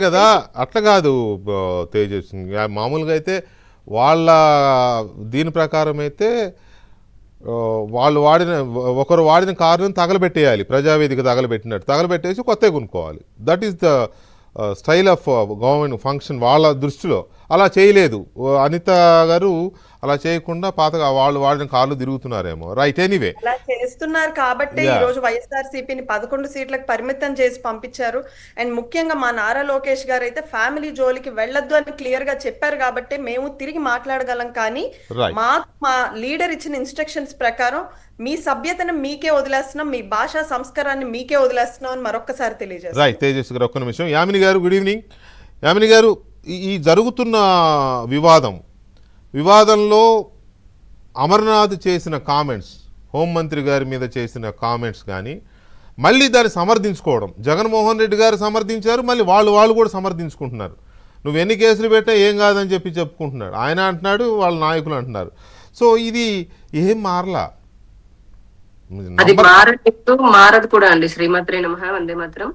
కదా. అట్లా కాదు తేజస్, మామూలుగా అయితే వాళ్ళ దీని ప్రకారం అయితే వాళ్ళు వాడిన ఒకరు వాడిన కారుని తగలబెట్టేయాలి, ప్రజావేదిక తగలబెట్టినట్టు తగలబెట్టేసి కొత్తగా కొనుక్కోవాలి. That is the style of government function వాళ్ళ దృష్టిలో. అలా చేయలేదు అనిత గారు, అలా చేయకుండా పాతగా వాళ్ళు వాడిన కార్లు తిరుగుతున్నారేమో. రైట్, ఎనీవే అలా చేస్తున్నారు కాబట్టే ఈ రోజు వైఎస్ఆర్సీపీని 11 సీట్లకు పరిమితం చేసి పంపించారు. అండ్ ముఖ్యంగా మా నారా లోకేష్ గారు అయితే ఫ్యామిలీ జోలికి వెళ్ళొద్దు అని క్లియర్ గా చెప్పారు కాబట్టి మేము తిరిగి మాట్లాడగలం. కానీ రైట్. మా లీడర్ ఇచ్చిన ఇన్స్ట్రక్షన్స్ ప్రకారం మీ సభ్యతను మీకే వదిలేస్తున్నాం, మీ భాషా సంస్కారాన్ని మీకే వదిలేస్తున్నాం అని మరొకసారి తెలియజేస్తాం. రైట్ తేజస్ గారు, ఒక్క నిమిషం. యామిని గారు, గుడ్ ఈవినింగ్. యామిని గారు, ఈ జరుగుతున్న వివాదంలో అమర్నాథ్ చేసిన కామెంట్స్, హోంమంత్రి గారి మీద చేసిన కామెంట్స్ కానీ, మళ్ళీ దాన్ని సమర్థించుకోవడం, జగన్మోహన్ రెడ్డి గారు సమర్థించారు, మళ్ళీ వాళ్ళు కూడా సమర్థించుకుంటున్నారు. నువ్వు ఎన్ని కేసులు పెట్టా ఏం కాదని చెప్పుకుంటున్నాడు ఆయన, అంటున్నాడు వాళ్ళ నాయకులు అంటున్నారు. సో ఇది ఏం మారలా. అది మారదు కూడా అండి. శ్రీమాత్రే నమః, వందే మాత్రం.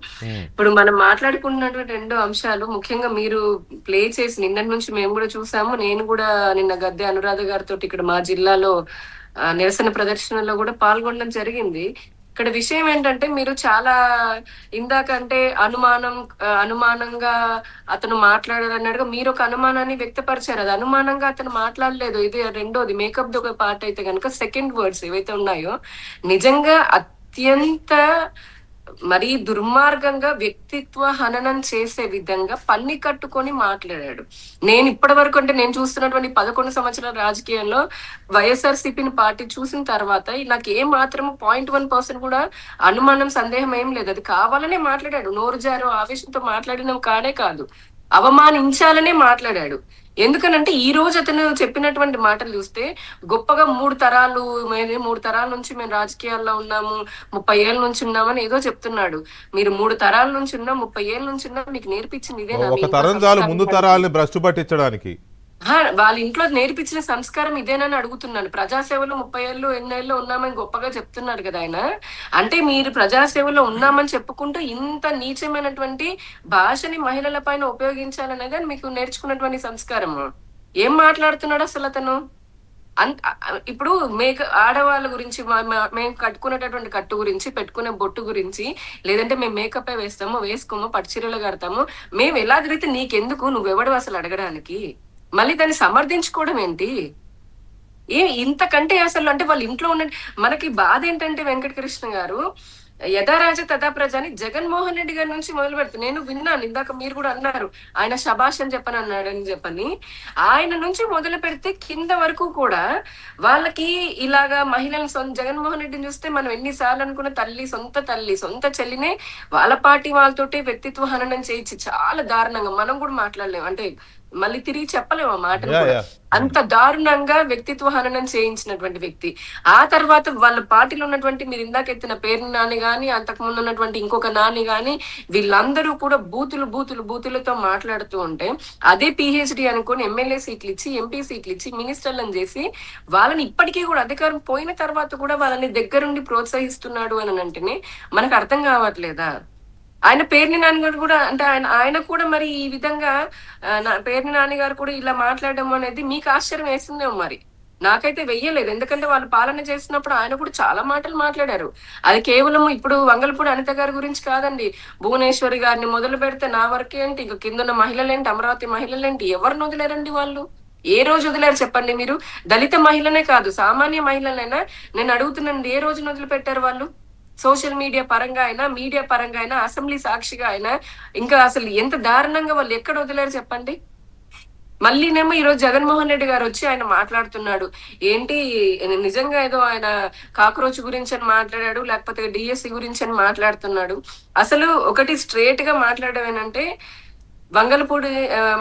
ఇప్పుడు మనం మాట్లాడుకున్నటువంటి రెండు అంశాలు ముఖ్యంగా మీరు ప్లే చేసి నిన్నటి నుంచి మేము కూడా చూసాము. నేను కూడా నిన్న గద్దె అనురాధ గారితో ఇక్కడ మా జిల్లాలో నిరసన ప్రదర్శనలో కూడా పాల్గొనడం జరిగింది. ఇక్కడ విషయం ఏంటంటే మీరు చాలా ఇందాక అంటే అనుమానంగా అతను మాట్లాడారు అన్నట్టుగా మీరు ఒక అనుమానాన్ని వ్యక్తపరిచారు. అది అనుమానంగా అతను మాట్లాడలేదు. ఇది రెండోది మేకప్ ది ఒక పార్ట్ అయితే కనుక సెకండ్ వర్డ్స్ ఏవైతే ఉన్నాయో నిజంగా అత్యంత మరీ దుర్మార్గంగా వ్యక్తిత్వ హననం చేసే విధంగా పన్ని కట్టుకొని మాట్లాడాడు. నేను ఇప్పటి వరకు అంటే నేను చూస్తున్నటువంటి 11 సంవత్సరాల రాజకీయంలో వైఎస్ఆర్సీపీని పార్టీ చూసిన తర్వాత నాకు ఏ మాత్రం 0.1% కూడా అనుమానం, సందేహం ఏం లేదు. అది కావాలనే మాట్లాడాడు. నోరు జారు ఆవేశంతో మాట్లాడిన కానే కాదు, అవమానించాలనే మాట్లాడాడు. ఎందుకనంటే ఈ రోజు అతను చెప్పినటువంటి మాటలు చూస్తే గొప్పగా 3 తరాల నుంచి మేము రాజకీయాల్లో ఉన్నాము, 30 ఏళ్ళ నుంచి ఉన్నామని ఏదో చెప్తున్నాడు. మీరు 3 తరాల నుంచి ఉన్నా, 30 ఏళ్ళ నుంచి ఉన్నా మీకు నేర్పించింది ఇదేనా? ఒక తరం చాలు ముందు తరాలని భ్రష్టు పట్టించడానికి. వాళ్ళ ఇంట్లో నేర్పించిన సంస్కారం ఇదేనని అడుగుతున్నాను. ప్రజాసేవలో 30 ఏళ్ళు ఎన్నేళ్ళు ఉన్నామని గొప్పగా చెప్తున్నారు కదా ఆయన. అంటే మీరు ప్రజాసేవలో ఉన్నామని చెప్పుకుంటూ ఇంత నీచమైనటువంటి భాషని మహిళల పైన ఉపయోగించాలనేది మీకు నేర్చుకున్నటువంటి సంస్కారము. ఏం మాట్లాడుతున్నాడు అసలు అతను? ఇప్పుడు ఆడవాళ్ళ గురించి, మేము కట్టుకునేటటువంటి కట్టు గురించి, పెట్టుకునే బొట్టు గురించి, లేదంటే మేము మేకప్ వేసుకోమో పట్టుచీరలు కడతాము, మేము ఎలా తిరిగితే నీకెందుకు, నువ్వెవడు అసలు అడగడానికి? మళ్ళీ దాన్ని సమర్థించుకోవడం ఏంటి? ఇంతకంటే అసలు అంటే వాళ్ళ ఇంట్లో ఉన్న మనకి బాధ ఏంటంటే వెంకటకృష్ణ గారు యథారాజ తథా ప్రజ అని జగన్మోహన్ రెడ్డి గారి నుంచి మొదలు పెడుతుంది. నేను విన్నాను, ఇందాక మీరు కూడా అన్నారు ఆయన శభాష్ అని చెప్పని ఆయన నుంచి మొదలు పెడితే కింద వరకు కూడా వాళ్ళకి ఇలాగా మహిళలను జగన్మోహన్ రెడ్డిని చూస్తే మనం ఎన్నిసార్లు అనుకున్న సొంత చెల్లినే వాళ్ళ పార్టీ వాళ్ళతోటి వ్యక్తిత్వ హననం చేయించి చాలా దారుణంగా, మనం కూడా మాట్లాడలేము అంటే మళ్ళీ తిరిగి చెప్పలేము ఆ మాటలు కూడా. అంత దారుణంగా వ్యక్తిత్వ హననం చేయించినటువంటి వ్యక్తి. ఆ తర్వాత వాళ్ళ పార్టీలో ఉన్నటువంటి మీరు ఇందాక ఎత్తిన పేరు నాని గాని, అంతకు ముందు ఉన్నటువంటి ఇంకొక నాని గాని, వీళ్ళందరూ కూడా బూతులతో మాట్లాడుతూ ఉంటే అదే పిహెచ్డి అనుకుని ఎమ్మెల్యే సీట్లు ఇచ్చి, ఎంపీ సీట్లు ఇచ్చి, మినిస్టర్లను చేసి వాళ్ళని ఇప్పటికీ కూడా అధికారం పోయిన తర్వాత కూడా వాళ్ళని దగ్గరుండి ప్రోత్సహిస్తున్నాడు అని అంటేనే మనకు అర్థం కావట్లేదా? ఆయన పేర్ని నాని గారు కూడా అంటే ఆయన కూడా మరి ఈ విధంగా పేర్ని నాని గారు కూడా ఇలా మాట్లాడడం అనేది మీకు ఆశ్చర్యం వేస్తుందేమో. మరి నాకైతే వెయ్యలేదు. ఎందుకంటే వాళ్ళు పాలన చేసినప్పుడు ఆయన కూడా చాలా మాటలు మాట్లాడారు. అది కేవలం ఇప్పుడు వంగలపూడి అనిత గారి గురించి కాదండి. భువనేశ్వరి గారిని మొదలు పెడితే నా వరకే ఏంటి, ఇక కిందన్న మహిళలేంటి, అమరావతి మహిళలేంటి, ఎవరిని వదిలేరండి వాళ్ళు? ఏ రోజు వదిలేరు చెప్పండి? మీరు దళిత మహిళనే కాదు, సామాన్య మహిళలైనా నేను అడుగుతున్నాను, ఏ రోజున వదిలిపెట్టారు వాళ్ళు? సోషల్ మీడియా పరంగా అయినా, మీడియా పరంగా అయినా, అసెంబ్లీ సాక్షిగా అయినా, ఇంకా అసలు ఎంత దారుణంగా వాళ్ళు ఎక్కడ వదిలేరు చెప్పండి? మళ్ళీనేమో ఈరోజు జగన్మోహన్ రెడ్డి గారు వచ్చి ఆయన మాట్లాడుతున్నాడు ఏంటి, నిజంగా ఏదో ఆయన కాక్రోచ్ గురించి అని మాట్లాడాడు, లేకపోతే డిఎస్సి గురించి అని మాట్లాడుతున్నాడు. అసలు ఒకటి స్ట్రేట్ గా మాట్లాడడం ఏంటంటే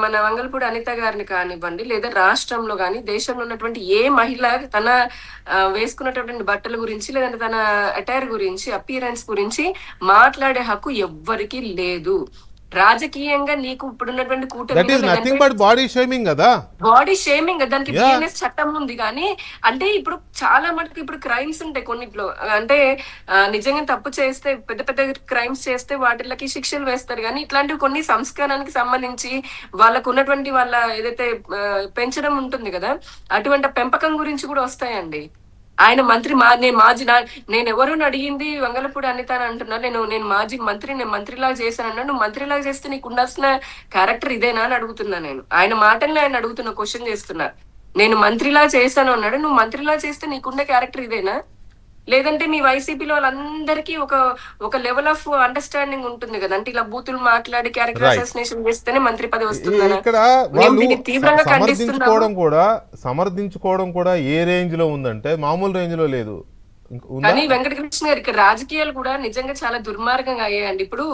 మన వంగలపూడి అనిత గారిని కానివ్వండి, లేదా రాష్ట్రంలో కానీ దేశంలో ఉన్నటువంటి ఏ మహిళ తన వేసుకున్నటువంటి బట్టల గురించి, లేదంటే తన అటైర్ గురించి, అపియరెన్స్ గురించి మాట్లాడే హక్కు ఎవ్వరికీ లేదు. రాజకీయంగా నీకు ఇప్పుడున్నటువంటి that is nothing but body shaming కదా. బాడీ షేమింగ్, దానికి Yeah. బిఎన్ఎస్ చట్టం ఉంది. కానీ అంటే ఇప్పుడు చాలా మటుకు ఇప్పుడు క్రైమ్స్ ఉంటాయి కొన్నిట్లో, అంటే నిజంగా తప్పు చేస్తే పెద్ద పెద్ద క్రైమ్స్ చేస్తే వాటికి శిక్షలు వేస్తారు. కానీ ఇట్లాంటివి కొన్ని సంస్కారానికి సంబంధించి వాళ్ళకు ఉన్నటువంటి వాళ్ళ ఏదైతే పెంచడం ఉంటుంది కదా, అటువంటి పెంపకం గురించి కూడా వస్తాయండి. ఆయన మంత్రి నేను ఎవరు అడిగింది వంగలపూడి అనిత అని అంటున్నారు. నేను మాజీ మంత్రి, నేను మంత్రిలాగా చేశాను అన్నాడు. నువ్వు మంత్రిలాగా చేస్తే నీకు ఉండాల్సిన క్యారెక్టర్ ఇదేనా అని అడుగుతున్నా నేను. ఆయన మాటల్ని ఆయన అడుగుతున్నా, క్వశ్చన్ చేస్తున్నా. నేను మంత్రిలా చేశాను అన్నాడు. నువ్వు మంత్రిలా చేస్తే నీకుండే క్యారెక్టర్ ఇదేనా? లేదంటే మీ వైసీపీలో వాళ్ళందరికీ ఒక లెవెల్ ఆఫ్ అండర్స్టాండింగ్ ఉంటుంది కదా, అంటే ఇలా బూతులు మాట్లాడి క్యారెక్టర్ అసాసినేషన్ చేస్తేనే మంత్రి పదవి వస్తుందని. ఇక్కడ వాళ్ళు సమర్థించుకోవడం కూడా ఏ రేంజ్ లో ఉందంటే మామూలు రేంజ్ లో లేదు. కానీ వెంకటకృష్ణ గారు, ఇక్కడ రాజకీయాలు కూడా నిజంగా చాలా దుర్మార్గంగా అయ్యాయండి. ఇప్పుడు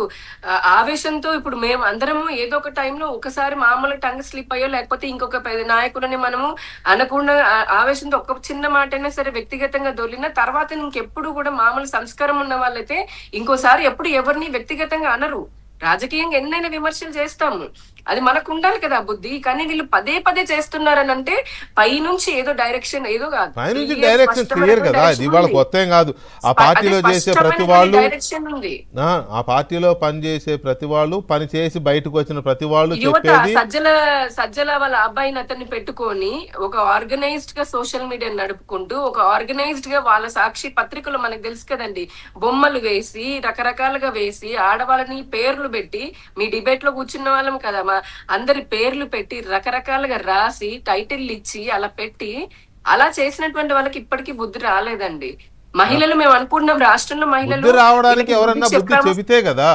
ఆవేశంతో ఇప్పుడు మేము అందరము ఏదో ఒక టైంలో ఒకసారి మామూలు టంగ్ స్లిప్ అయ్యో లేకపోతే ఇంకొక నాయకులని మనము అనకుండా ఆవేశంతో ఒక్క చిన్న మాట అయినా సరే వ్యక్తిగతంగా దొరికిన తర్వాత ఇంకెప్పుడు కూడా మామూలు సంస్కారం ఉన్న వాళ్ళైతే ఇంకోసారి ఎప్పుడు ఎవరిని వ్యక్తిగతంగా అనరు. రాజకీయంగా ఎన్నైనా విమర్శలు చేస్తాము, అది మనకు ఉండాలి కదా బుద్ధి. కానీ వీళ్ళు పదే పదే చేస్తున్నారని అంటే పైనుంచి ఏదో డైరెక్షన్ ఏదో కాదు, పైనుంచి డైరెక్షన్ క్లియర్ కదా. ఇది ఇవాళ కొత్త ఏం కాదు. ఆ పార్టీలో చేసే ప్రతి వాళ్ళు, ఆ పార్టీలో పనిచేసే ప్రతి వాళ్ళు, పని చేసి బయటకు వచ్చిన ప్రతి వాళ్ళు చెప్పేది. సజ్జల వాళ్ళ అబ్బాయిని అతన్ని పెట్టుకొని ఒక ఆర్గనైజ్డ్ గా సోషల్ మీడియా నడుపుకుంటూ ఒక ఆర్గనైజ్డ్ గా వాళ్ళ సాక్షి పత్రికలు మనకు తెలుసు కదండి, బొమ్మలు వేసి రకరకాలుగా వేసి ఆడవాళ్ళని పేర్లు పెట్టి, మీ డిబేట్ లో కూర్చున్న వాళ్ళం కదా, మా అందరి పేర్లు పెట్టి రకరకాలుగా రాసి టైటిల్ ఇచ్చి అలా పెట్టి అలా చేసినటువంటి వాళ్ళకి ఇప్పటికీ బుద్ధి రాలేదండి. మహిళలు మేము అనుకుంటున్నాం రాష్ట్రంలో మహిళలు రావడానికి ఎవరన్నా బుద్ధి చెబితే కదా.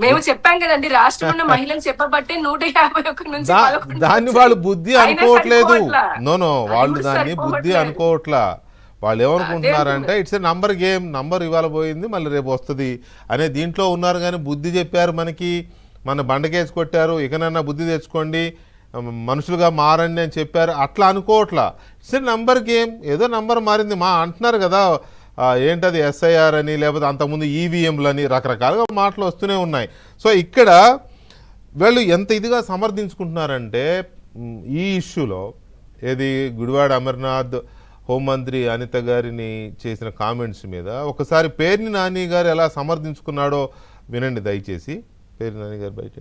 మేము చెప్పాం కదండి, రాష్ట్రంలో మహిళలు చెప్పబట్టే 151 నుంచి దాన్ని వాళ్ళు బుద్ధి అనుకోవట్లేదు. నో వాళ్ళు దాన్ని బుద్ధి అనుకోవట్లా. వాళ్ళు ఏమనుకుంటున్నారంటే it's a number game, number ఇవాళ పోయింది మళ్ళీ రేపు వస్తుంది అనే దీంట్లో ఉన్నారు. కానీ బుద్ధి చెప్పారు మనకి, మన బండకేసి కొట్టారు, ఇకనన్నా బుద్ధి తెచ్చుకోండి, మనుషులుగా మారండి అని చెప్పారు, అట్లా అనుకోవట్లా. ఇట్స్ ఏ నంబర్ గేమ్, ఏదో నంబర్ మారింది మా అంటున్నారు కదా. ఏంటది ఎస్ఐఆర్ అని, లేకపోతే అంతకుముందు ఈవీఎంలు అని రకరకాలుగా మాటలు వస్తూనే ఉన్నాయి. సో ఇక్కడ వీళ్ళు ఎంత ఇదిగా సమర్థించుకుంటున్నారంటే ఈ ఇష్యూలో, ఏది గుడివాడ అమర్నాథ్ హోంమంత్రి అనిత గారిని చేసిన కామెంట్స్ మీద ఒకసారి పేర్ని నాని గారు ఎలా సమర్థించుకున్నాడో వినండి దయచేసి. పేర్ని నాని గారు బయట